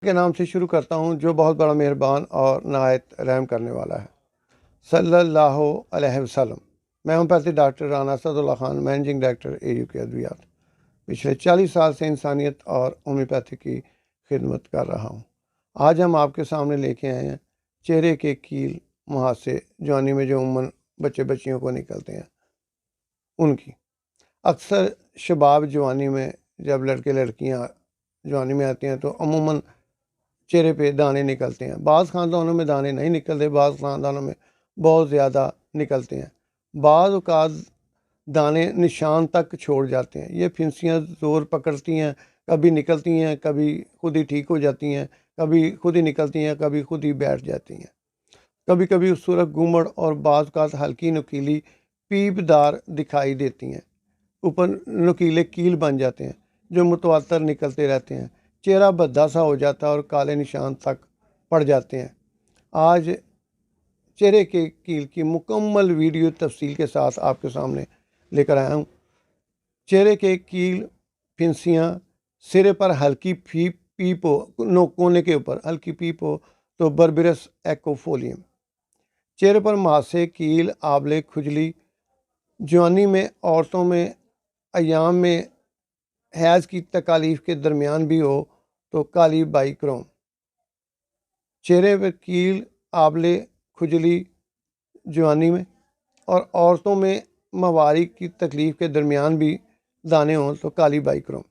کے نام سے شروع کرتا ہوں جو بہت بڑا مہربان اور نہایت رحم کرنے والا ہے، صلی اللہ علیہ وسلم۔ میں ہومیوپیتھی ڈاکٹر رانا اسد اللہ خان، مینیجنگ ڈائریکٹر AUK ادویات۔ پچھلے 40 سال سے انسانیت اور ہومیوپیتھی کی خدمت کر رہا ہوں۔ آج ہم آپ کے سامنے لے کے آئے ہیں چہرے کے کیل مہاسے جوانی میں جو عموماً بچے بچیوں کو نکلتے ہیں ان کی۔ اکثر شباب جوانی میں جب لڑکے لڑکیاں جوانی میں آتے ہیں تو عموماً چہرے پہ دانے نکلتے ہیں۔ بعض خاندانوں میں دانے نہیں نکلتے، بعض خاندانوں میں بہت زیادہ نکلتے ہیں۔ بعض اوقات دانے نشان تک چھوڑ جاتے ہیں۔ یہ پھنسیاں زور پکڑتی ہیں، کبھی نکلتی ہیں، کبھی خود ہی ٹھیک ہو جاتی ہیں، کبھی خود ہی نکلتی ہیں، کبھی خود ہی بیٹھ جاتی ہیں۔ کبھی کبھی سرخ گھومڑ اور بعض اوقات ہلکی نکیلی پیپ دار دکھائی دیتی ہیں۔ اوپر نکیلے کیل بن جاتے ہیں جو متواتر نکلتے رہتے ہیں۔ چہرہ بھدا سا ہو جاتا ہے اور کالے نشان تک پڑ جاتے ہیں۔ آج چہرے کے کیل کی مکمل ویڈیو تفصیل کے ساتھ آپ کے سامنے لے کر آیا ہوں۔ چہرے کے کیل، پھنسیاں، سرے پر ہلکی پیپ ہو، کونے کے اوپر ہلکی پیپ ہو تو بربرس ایکوفولیم۔ چہرے پر مہاسے، کیل، آبلے، کھجلی، جوانی میں عورتوں میں ایام میں حیض کی تکالیف کے درمیان بھی ہو تو کالی بائیکروم۔ چہرے پر کیل، آبلے، کھجلی جوانی میں اور عورتوں میں مہواری کی تکلیف کے درمیان بھی دانے ہوں تو کالی بائیکروم۔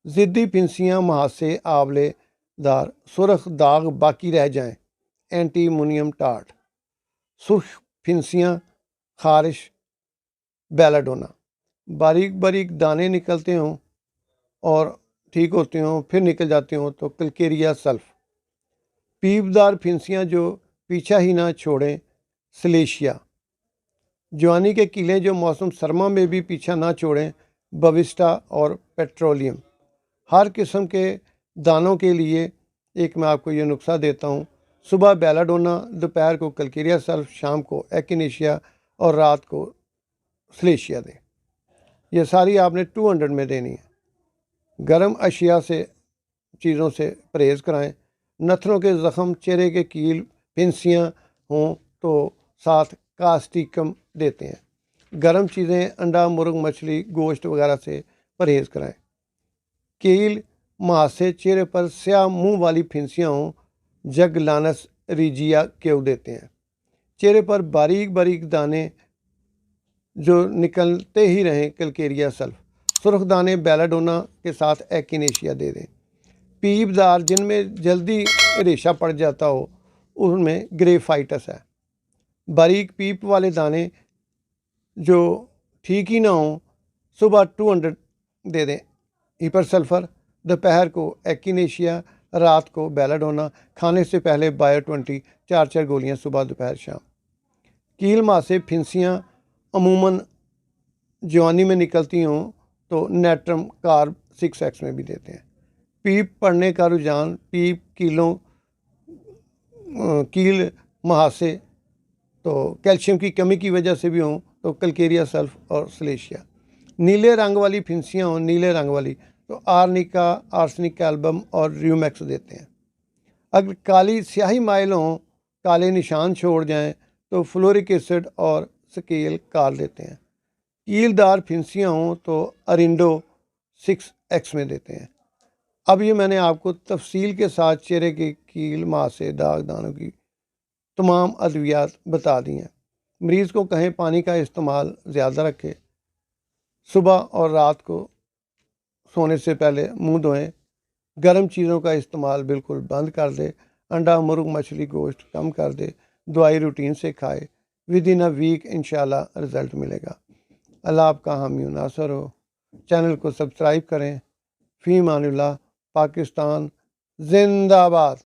ضدی پھنسیاں، مہاسے، آبلے دار، سرخ داغ باقی رہ جائیں، اینٹی مونیم ٹاٹ۔ سرخ پھنسیاں، خارش، بیلاڈونا۔ باریک باریک دانے نکلتے ہوں اور ٹھیک ہوتے ہوں پھر نکل جاتے ہوں تو کلکیریا سلف۔ پیپ دار پھنسیاں جو پیچھا ہی نہ چھوڑیں، سلیشیا۔ جوانی کے کیلیں جو موسم سرما میں بھی پیچھا نہ چھوڑیں، بوسٹا اور پیٹرولیم۔ ہر قسم کے دانوں کے لیے ایک میں آپ کو یہ نسخہ دیتا ہوں۔ صبح بیلاڈونا، دوپہر کو کلکیریا سلف، شام کو ایکینیشیا اور رات کو سلیشیا دیں۔ یہ ساری آپ نے 200 میں دینی ہے۔ گرم اشیاء سے چیزوں سے پرہیز کرائیں۔ نتھنوں کے زخم، چہرے کے کیل، پھنسیاں ہوں تو ساتھ کاسٹیکم دیتے ہیں۔ گرم چیزیں، انڈا، مرغ، مچھلی، گوشت وغیرہ سے پرہیز کرائیں۔ کیل، مہاسے، چہرے پر سیاہ منہ والی پھنسیاں ہوں، جگ لانس ریجیا کیو دیتے ہیں۔ چہرے پر باریک باریک دانے جو نکلتے ہی رہیں، کلکیریا سلف۔ سرخ دانے بیلاڈونا کے ساتھ ایکینیشیا دے دیں۔ پیپ دار جن میں جلدی ریشہ پڑ جاتا ہو ان میں گریفائٹس ہے۔ باریک پیپ والے دانے جو ٹھیک ہی نہ ہوں، صبح 200 دے دیں ہیپر سلفر، دوپہر کو ایکینیشیا، رات کو بیلاڈونا۔ کھانے سے پہلے بایو 20 4 گولیاں صبح، دوپہر، شام۔ کیل، مہاسے، پھنسیاں عموماً جوانی میں نکلتی ہوں تو نیٹرم کارب 6X میں بھی دیتے ہیں۔ پیپ پڑنے کا رجحان، پیپ، کیل، مہاسے تو کیلشیم کی کمی کی وجہ سے بھی ہوں تو کلکیریا سلف اور سلیشیا۔ نیلے رنگ والی پھنسیاں ہوں، نیلے رنگ والی تو آرنیکا، آرسنک ایلبم اور ریومیکس دیتے ہیں۔ اگر کالی سیاہی مائل ہوں، کالے نشان چھوڑ جائیں تو فلورک ایسڈ اور سکیل کار دیتے ہیں۔ کیل دار پھنسیاں ہوں تو ارینڈو 6X میں دیتے ہیں۔ اب یہ میں نے آپ کو تفصیل کے ساتھ چہرے کے کیل، مہاسے، داغ دانوں کی تمام ادویات بتا دی ہیں۔ مریض کو کہیں پانی کا استعمال زیادہ رکھے، صبح اور رات کو سونے سے پہلے منہ دھوئیں، گرم چیزوں کا استعمال بالکل بند کر دے، انڈا، مرغ، مچھلی، گوشت کم کر دے، دوائی روٹین سے کھائے۔ ودن اے ویک انشاءاللہ رزلٹ ملے گا۔ اللہ آپ کا حامی و ناصر ہو۔ چینل کو سبسکرائب کریں۔ فی امان اللہ۔ پاکستان زندہ باد۔